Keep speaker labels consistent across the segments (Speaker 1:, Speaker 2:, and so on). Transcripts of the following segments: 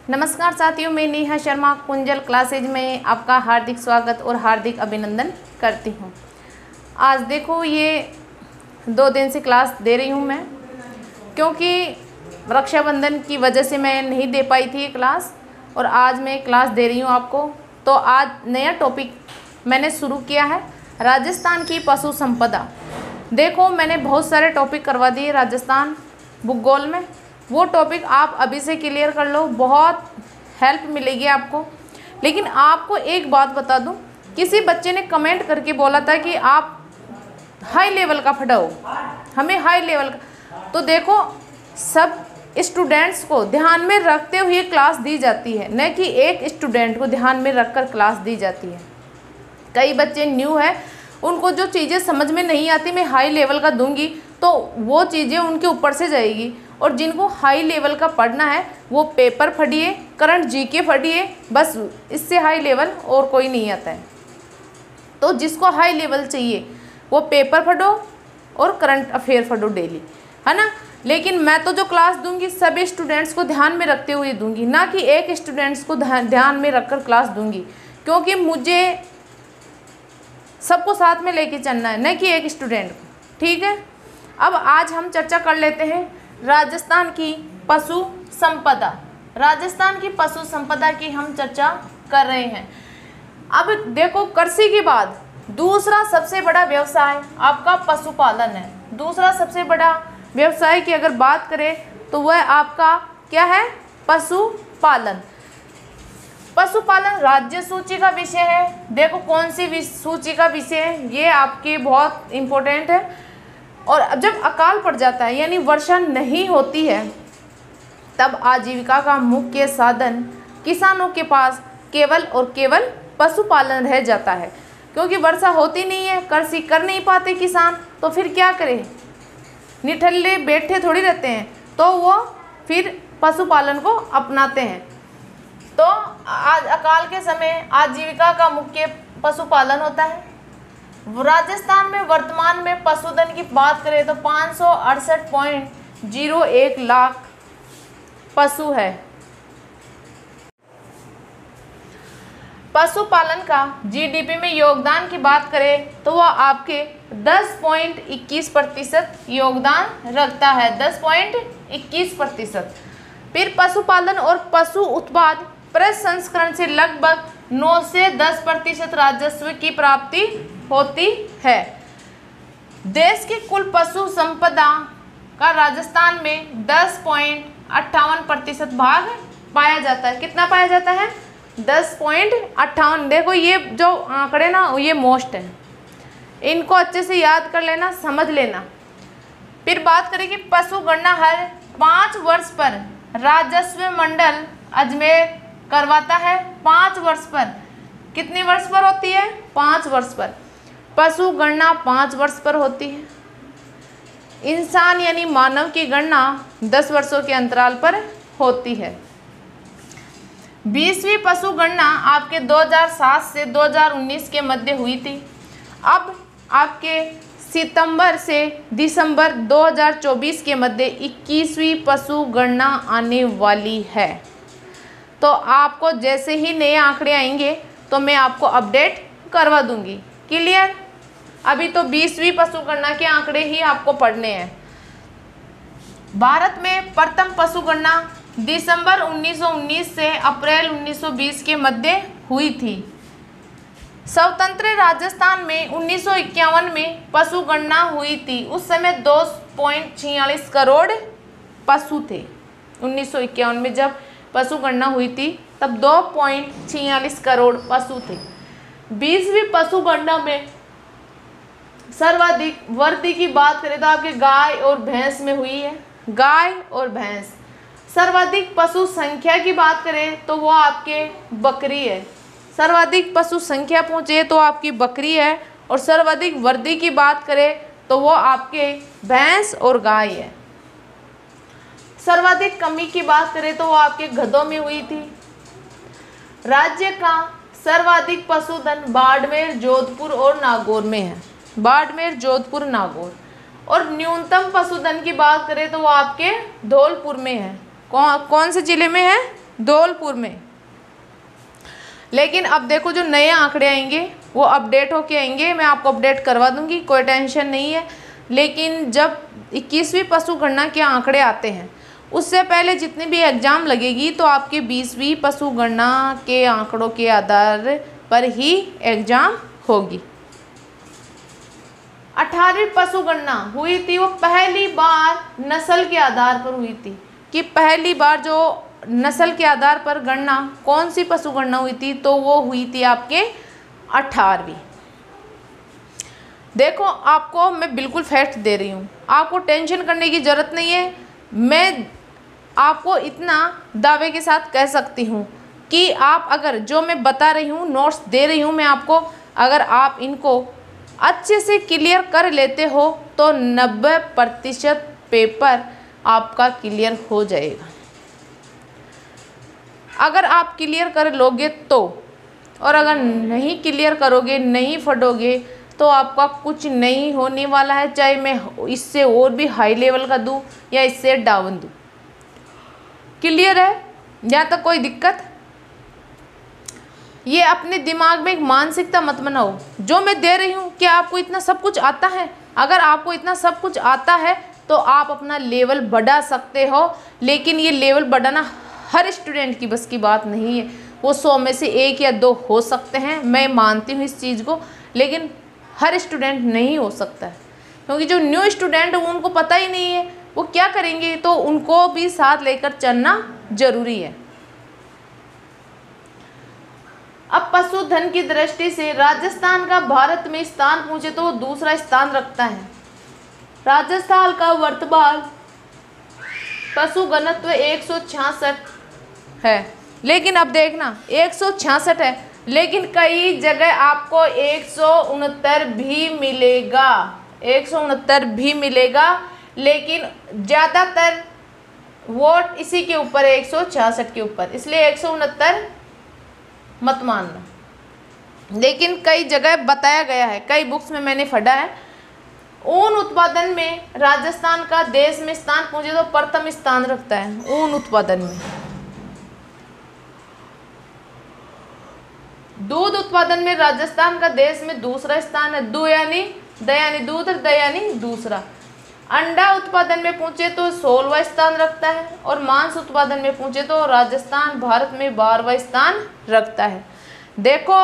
Speaker 1: नमस्कार साथियों, मैं नेहा शर्मा कुंजल क्लासेज में आपका हार्दिक स्वागत और हार्दिक अभिनंदन करती हूँ। आज देखो ये 2 दिन से क्लास दे रही हूँ मैं, क्योंकि रक्षाबंधन की वजह से मैं नहीं दे पाई थी ये क्लास, और आज मैं क्लास दे रही हूँ आपको। तो आज नया टॉपिक मैंने शुरू किया है, राजस्थान की पशु संपदा। देखो मैंने बहुत सारे टॉपिक करवा दिए राजस्थान भूगोल में, वो टॉपिक आप अभी से क्लियर कर लो, बहुत हेल्प मिलेगी आपको। लेकिन आपको एक बात बता दूं, किसी बच्चे ने कमेंट करके बोला था कि आप हाई लेवल का पढ़ाओ, हमें हाई लेवल का। तो देखो सब स्टूडेंट्स को ध्यान में रखते हुए क्लास दी जाती है, न कि एक स्टूडेंट को ध्यान में रखकर क्लास दी जाती है। कई बच्चे न्यू है, उनको जो चीज़ें समझ में नहीं आती मैं हाई लेवल का दूंगी तो वो चीज़ें उनके ऊपर से जाएगी। और जिनको हाई लेवल का पढ़ना है वो पेपर पढ़िए, करंट जीके पढ़िए, बस इससे हाई लेवल और कोई नहीं आता है। तो जिसको हाई लेवल चाहिए वो पेपर पढ़ो और करंट अफेयर पढ़ो डेली, है ना। लेकिन मैं तो जो क्लास दूंगी सभी स्टूडेंट्स को ध्यान में रखते हुए दूंगी, ना कि एक स्टूडेंट्स को ध्यान में रखकर क्लास दूंगी, क्योंकि मुझे सबको साथ में लेके चलना है, न कि एक स्टूडेंट को। ठीक है, अब आज हम चर्चा कर लेते हैं राजस्थान की पशु संपदा। राजस्थान की पशु संपदा की हम चर्चा कर रहे हैं। अब देखो कृषि के बाद दूसरा सबसे बड़ा व्यवसाय आपका पशुपालन है। दूसरा सबसे बड़ा व्यवसाय की अगर बात करें तो वह आपका क्या है, पशुपालन। पशुपालन राज्य सूची का विषय है। देखो कौन सी सूची का विषय है, ये आपके बहुत इम्पोर्टेंट है। और जब अकाल पड़ जाता है यानी वर्षा नहीं होती है, तब आजीविका का मुख्य साधन किसानों के पास केवल और केवल पशुपालन रह जाता है। क्योंकि वर्षा होती नहीं है, कृषि कर नहीं पाते किसान, तो फिर क्या करें, निठल्ले बैठे थोड़ी रहते हैं, तो वो फिर पशुपालन को अपनाते हैं। तो आज अकाल के समय आजीविका का मुख्य पशुपालन होता है। राजस्थान में वर्तमान में पशुधन की बात करें तो 568.01 लाख पशु है। पशुपालन का जीडीपी में योगदान की बात करें तो वह आपके 10.21% योगदान रखता है, 10.21%। फिर पशुपालन और पशु उत्पाद प्रसंस्करण से लगभग 9 से 10% राजस्व की प्राप्ति होती है। देश की कुल पशु संपदा का राजस्थान में 10.58% भाग पाया जाता है। कितना पाया जाता है, 10.58। देखो ये जो आंकड़े ना ये मोस्ट है, इनको अच्छे से याद कर लेना, समझ लेना। फिर बात करें कि पशु गणना हर 5 वर्ष पर राजस्व मंडल अजमेर करवाता है। 5 वर्ष पर, कितने वर्ष पर होती है, 5 वर्ष पर। पशु गणना 5 वर्ष पर होती है। इंसान यानी मानव की गणना 10 वर्षों के अंतराल पर होती है। 20वीं पशु गणना आपके 2007 से 2019 के मध्य हुई थी। अब आपके सितंबर से दिसंबर 2024 के मध्य 21वीं पशु गणना आने वाली है। तो आपको जैसे ही नए आंकड़े आएंगे तो मैं आपको अपडेट करवा दूंगी। क्लियर, अभी तो 20वीं पशु गणना के आंकड़े ही आपको पढ़ने हैं। भारत में प्रथम पशु गणना दिसंबर 1919 से अप्रैल 1920 के मध्य हुई थी। स्वतंत्र राजस्थान में 1951 में पशु गणना हुई थी। उस समय 2.46 करोड़ पशु थे। 1951 में जब पशु गणना हुई थी तब 2.46 करोड़ पशु थे। 20वीं पशु गणना में सर्वाधिक वृद्धि की बात करें तो आपके गाय और भैंस में हुई है। गाय और भैंस। सर्वाधिक पशु संख्या की बात करें तो वो आपके बकरी है। सर्वाधिक पशु संख्या पहुँचे तो आपकी बकरी है। और सर्वाधिक वृद्धि की बात करें तो वो आपके भैंस और गाय है। सर्वाधिक कमी की बात करें तो वो आपके गधों में हुई थी। राज्य का सर्वाधिक पशुधन बाड़मेर, जोधपुर और नागौर में है। बाड़मेर, जोधपुर, नागौर। और न्यूनतम पशुधन की बात करें तो वो आपके धौलपुर में है। कौन से जिले में है, धौलपुर में। लेकिन अब देखो जो नए आंकड़े आएंगे वो अपडेट होके आएंगे, मैं आपको अपडेट करवा दूंगी, कोई टेंशन नहीं है। लेकिन जब 21वीं पशु गणना के आंकड़े आते हैं उससे पहले जितनी भी एग्ज़ाम लगेगी तो आपके 20वीं पशु गणना के आंकड़ों के आधार पर ही एग्ज़ाम होगी। 18वीं पशु गणना हुई थी वो पहली बार नस्ल के आधार पर हुई थी, कि पहली बार जो नस्ल के आधार पर गणना कौन सी पशु गणना हुई थी, तो वो हुई थी आपके 18वीं। देखो आपको मैं बिल्कुल फैक्ट दे रही हूँ, आपको टेंशन करने की ज़रूरत नहीं है। मैं आपको इतना दावे के साथ कह सकती हूँ कि आप अगर जो मैं बता रही हूँ, नोट्स दे रही हूँ मैं आपको, अगर आप इनको अच्छे से क्लियर कर लेते हो तो 90% पेपर आपका क्लियर हो जाएगा। अगर आप क्लियर कर लोगे तो, और अगर नहीं क्लियर करोगे, नहीं पढ़ोगे, तो आपका कुछ नहीं होने वाला है। चाहे मैं इससे और भी हाई लेवल का दूँ या इससे डाउन दूँ। क्लियर है? यहाँ तक कोई दिक्कत? ये अपने दिमाग में एक मानसिकता मत बनाओ। जो मैं दे रही हूँ क्या आपको इतना सब कुछ आता है? अगर आपको इतना सब कुछ आता है तो आप अपना लेवल बढ़ा सकते हो, लेकिन ये लेवल बढ़ाना हर स्टूडेंट की बस की बात नहीं है। वो 100 में से 1 या 2 हो सकते हैं, मैं मानती हूँ इस चीज़ को, लेकिन हर स्टूडेंट नहीं हो सकता है, क्योंकि जो न्यू स्टूडेंट है उनको पता ही नहीं है वो क्या करेंगे, तो उनको भी साथ लेकर चलना जरूरी है। अब पशुधन की दृष्टि से राजस्थान का भारत में स्थान पूछे तो वो दूसरा स्थान रखता है। राजस्थान का वर्तमान पशु घनत्व 166 है, लेकिन अब देखना 166 है, लेकिन कई जगह आपको 169 भी मिलेगा, 169 भी मिलेगा, लेकिन ज़्यादातर वोट इसी के ऊपर है, 166 के ऊपर, इसलिए 169 मत मानना। लेकिन कई जगह बताया गया है, कई बुक्स में मैंने पढ़ा है, ऊन उत्पादन में राजस्थान का देश में स्थान पूछे तो प्रथम स्थान रखता है ऊन उत्पादन में। दूध उत्पादन में राजस्थान का देश में दूसरा स्थान है, दू यानी द यानी दूध और द यानी दूसरा। अंडा उत्पादन में पूछे तो 16वां स्थान रखता है, और मांस उत्पादन में पूछे तो राजस्थान भारत में 12वां स्थान रखता है। देखो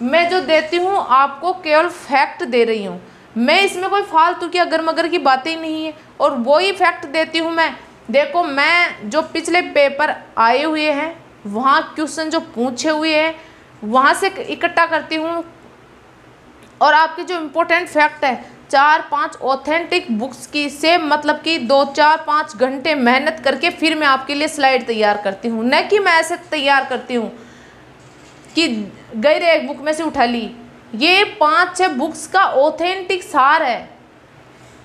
Speaker 1: मैं जो देती हूँ आपको केवल फैक्ट दे रही हूँ, मैं इसमें कोई फालतू की अगर मगर की बातें नहीं है, और वही फैक्ट देती हूँ मैं। देखो मैं जो पिछले पेपर आए हुए हैं वहाँ क्वेश्चन जो पूछे हुए हैं वहाँ से इकट्ठा करती हूँ, और आपके जो इम्पोर्टेंट फैक्ट है 4-5 ऑथेंटिक बुक्स की से मतलब कि 2-4-5 घंटे मेहनत करके फिर मैं आपके लिए स्लाइड तैयार करती हूँ। न कि मैं ऐसे तैयार करती हूँ कि गई रे एक बुक में से उठा ली। ये 5-6 बुक्स का ऑथेंटिक सार है,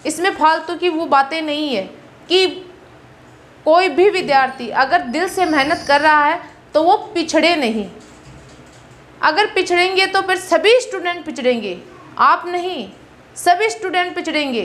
Speaker 1: इसमें फालतू की वो बातें नहीं है। कि कोई भी विद्यार्थी अगर दिल से मेहनत कर रहा है तो वो पिछड़े नहीं। अगर पिछड़ेंगे तो फिर सभी स्टूडेंट पिछड़ेंगे, आप नहीं, सभी स्टूडेंट पिछड़ेंगे।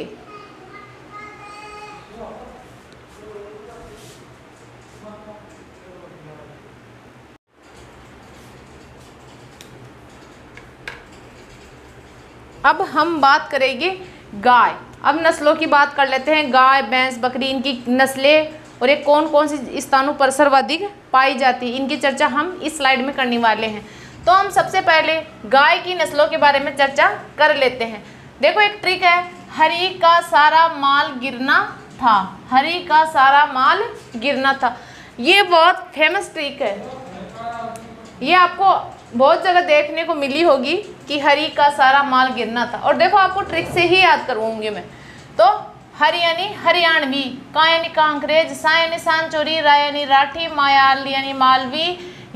Speaker 1: अब हम बात करेंगे गाय। अब नस्लों की बात कर लेते हैं, गाय भैंस बकरी, इनकी नस्लें और ये कौन कौन सी स्थानों पर सर्वाधिक पाई जाती है, इनकी चर्चा हम इस स्लाइड में करने वाले हैं। तो हम सबसे पहले गाय की नस्लों के बारे में चर्चा कर लेते हैं। देखो एक ट्रिक है, हरी का सारा माल गिरना था, हरी का सारा माल गिरना था। ये बहुत फेमस ट्रिक है, ये आपको बहुत जगह देखने को मिली होगी कि हरी का सारा माल गिरना था। और देखो आपको ट्रिक से ही याद करवाऊंगी मैं। तो हरी यानी हरियाणवी, का यानी कांकरेज, सा यानी सांचोरी, रा यानी राठी, मायाल यानी मालवी,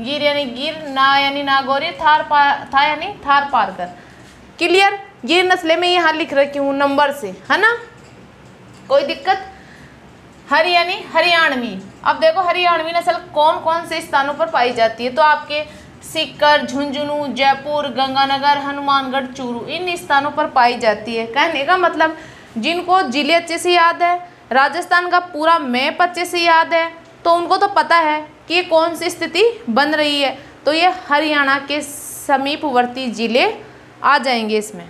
Speaker 1: गिर यानी गिर, ना यानी नागौरी, था यानी थार पारकर। क्लियर? गिर नस्लें में यहाँ लिख रखी हूँ नंबर से, है ना, कोई दिक्कत? हरी यानी हरियाणवी। अब देखो हरियाणवी नस्ल कौन कौन से स्थानों पर पाई जाती है, तो आपके सीकर, झुंझुनू, जयपुर, गंगानगर, हनुमानगढ़, चूरू, इन स्थानों पर पाई जाती है। कहने का मतलब जिनको जिले अच्छे से याद है, राजस्थान का पूरा मैप अच्छे से याद है, तो उनको तो पता है कि कौन सी स्थिति बन रही है, तो ये हरियाणा के समीपवर्ती जिले आ जाएंगे इसमें।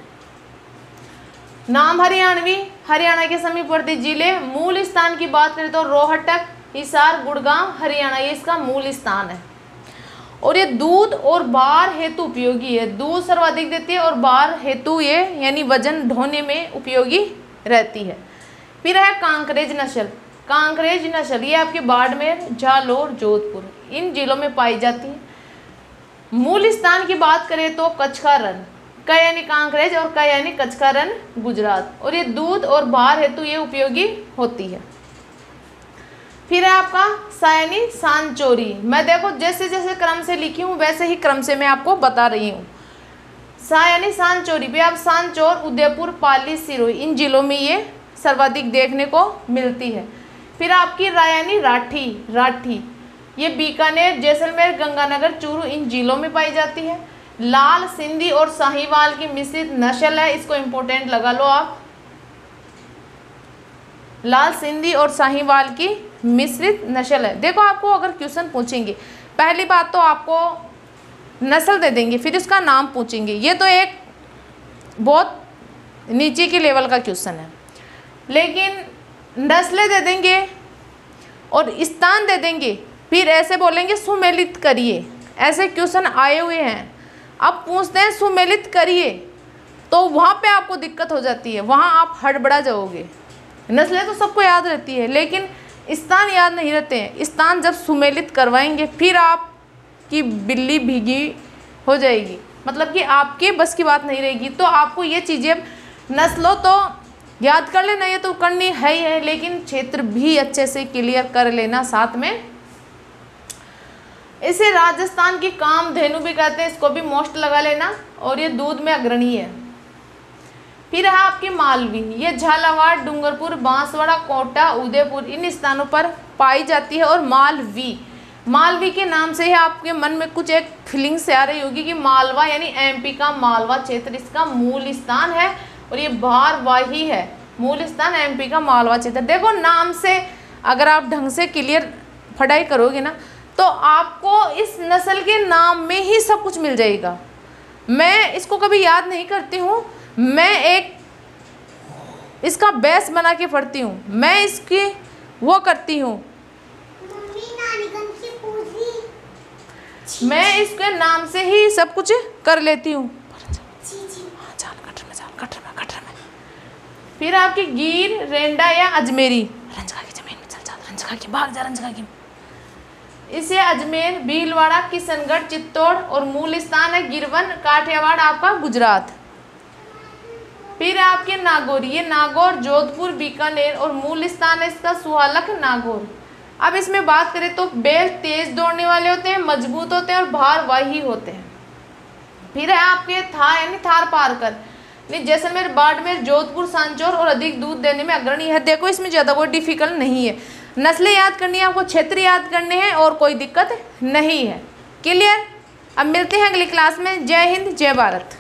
Speaker 1: नाम हरियाणवी, हरियाणा के समीपवर्ती जिले। मूल स्थान की बात करें तो रोहतक, हिसार, गुड़गांव, हरियाणा, ये इसका मूल स्थान है। और ये दूध और भार हेतु उपयोगी है। दूध सर्वाधिक देती है और भार हेतु ये यानी वजन ढोने में उपयोगी रहती है। फिर है कांकरेज नस्ल। कांकरेज नस्ल ये आपके बाड़मेर, जालौर, जोधपुर, इन जिलों में पाई जाती है। मूल स्थान की बात करें तो कच्छ का रण, क यानी कांकरेज और क यानी कच्छ का रण, गुजरात। और ये दूध और भार हेतु ये उपयोगी होती है। फिर है आपका सा यानी सांचौरी। मैं देखो जैसे जैसे क्रम से लिखी हूँ वैसे ही क्रम से मैं आपको बता रही हूँ। सा यानी सांचौरी भी आप सांचौर, उदयपुर, पाली, सिरोही, इन जिलों में ये सर्वाधिक देखने को मिलती है। फिर आपकी रा यानी राठी, राठी ये बीकानेर, जैसलमेर, गंगानगर, चूरू, इन जिलों में पाई जाती है। लाल सिंधी और साहिवाल की मिश्रित नस्ल है, इसको इम्पोर्टेंट लगा लो आप। लाल सिंधी और साहिवाल की मिश्रित नस्ल है। देखो आपको अगर क्वेश्चन पूछेंगे, पहली बात तो आपको नस्ल दे देंगे, फिर उसका नाम पूछेंगे। ये तो एक बहुत नीचे के लेवल का क्वेश्चन है, लेकिन नस्लें दे देंगे और स्थान दे देंगे, फिर ऐसे बोलेंगे सुमेलित करिए। ऐसे क्वेश्चन आए हुए हैं। अब पूछते हैं सुमेलित करिए, तो वहाँ पे आपको दिक्कत हो जाती है, वहाँ आप हड़बड़ा जाओगे। नस्लें तो सबको याद रहती है, लेकिन स्थान याद नहीं रहते हैं। स्थान जब सुमेलित करवाएंगे फिर आपकी बिल्ली भीगी हो जाएगी, मतलब कि आपके बस की बात नहीं रहेगी। तो आपको ये चीज़ें नस्लों तो याद कर लेना, ये तो करनी है ही है, लेकिन क्षेत्र भी अच्छे से क्लियर कर लेना साथ में। इसे राजस्थान की कामधेनु भी कहते हैं, इसको भी मोस्ट लगा लेना। और ये दूध में अग्रणी है। फिर है आपकी मालवी, ये झालावाड़, डूंगरपुर, बांसवाड़ा, कोटा, उदयपुर, इन स्थानों पर पाई जाती है। और मालवी, मालवी के नाम से ही आपके मन में कुछ एक फीलिंग से आ रही होगी कि मालवा यानी एमपी का मालवा क्षेत्र इसका मूल स्थान है। और ये भारवाही है, मूल स्थान एमपी का मालवा क्षेत्र। देखो नाम से अगर आप ढंग से क्लियर पढ़ाई करोगे ना, तो आपको इस नस्ल के नाम में ही सब कुछ मिल जाएगा। मैं इसको कभी याद नहीं करती हूँ, मैं एक इसका बेस बना के पढ़ती हूँ, मैं इसकी वो करती हूँ, मैं इसके नाम से ही सब कुछ कर लेती हूँ। फिर आपकी गिर, रेंडा या अजमेरी, रंजगा की जमीन में चल जा, रंजगा की भाग जा, रंजगा की। इसे अजमेर, भीलवाड़ा, किशनगढ़, चित्तौड़ और मूल स्थान है गिरवन, काठियावाड़ आपका गुजरात। फिर आपके नागौर, ये नागौर, जोधपुर, बीकानेर और मूल स्थान है इसका सुहालक, नागौर। अब इसमें बात करें तो बैल तेज दौड़ने वाले होते हैं, मजबूत होते हैं और भारवाही होते हैं। फिर है आपके थार यानी थार पारकर, जैसलमेर, बाड़मेर, जोधपुर, सांचौर और अधिक दूध देने में अग्रणी है। देखो इसमें ज़्यादा कोई डिफिकल्ट नहीं है, नस्लें याद करनी है आपको, क्षेत्र याद करने हैं और कोई दिक्कत नहीं है। क्लियर? अब मिलते हैं अगली क्लास में। जय हिंद, जय भारत।